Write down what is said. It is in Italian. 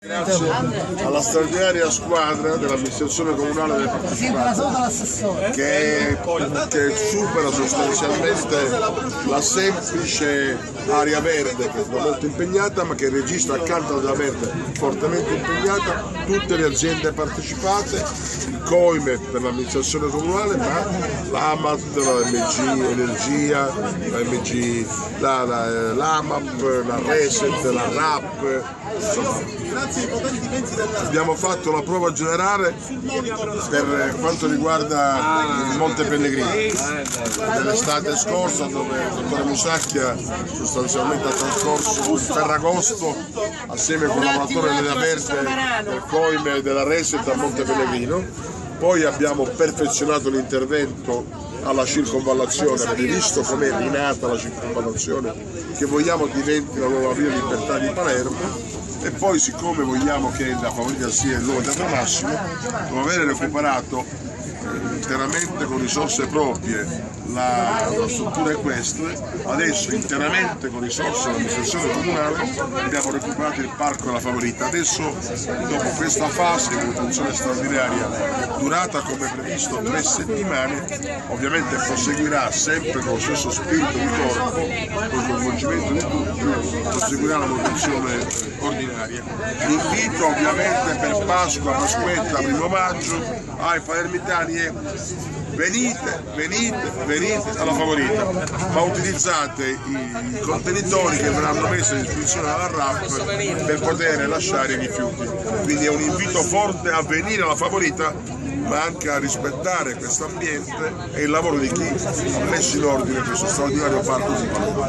Grazie alla straordinaria squadra dell'amministrazione comunale del partecipato che supera sostanzialmente la semplice area verde, che è molto impegnata, ma che registra accanto alla verde fortemente impegnata tutte le aziende partecipate, il COIME per l'amministrazione comunale, ma l'AMAT, la MG Energia, l'AMAP, la Reset, la RAP. Abbiamo fatto la prova generale per quanto riguarda il Monte Pellegrini dell'estate scorsa, dove il dottore Musacchia sostanzialmente ha trascorso il Ferragosto assieme ai collaboratori della Verde, del COIME e della Reset a Monte Pellegrino. Poi abbiamo perfezionato l'intervento alla circonvallazione, avete visto com'è rinata la circonvallazione, che vogliamo diventi la nuova via Libertà di Palermo. E poi, siccome vogliamo che la Favorita sia il nuovo Teatro Massimo, dopo aver recuperato interamente con risorse proprie la struttura equestre, adesso interamente con risorse dell'amministrazione comunale abbiamo recuperato il Parco della Favorita. Adesso, dopo questa fase di manutenzione straordinaria durata come previsto 3 settimane, ovviamente proseguirà sempre con lo stesso spirito di corpo, con il coinvolgimento di tutti, proseguirà la manutenzione ordinaria. L'invito ovviamente per Pasqua, Pasquetta, primo maggio ai palermitani è: venite alla Favorita, ma utilizzate i contenitori che verranno messi a disposizione dalla RAP per poter lasciare i rifiuti. Quindi è un invito forte a venire alla Favorita, ma anche a rispettare questo ambiente e il lavoro di chi ha messo in ordine questo straordinario parco.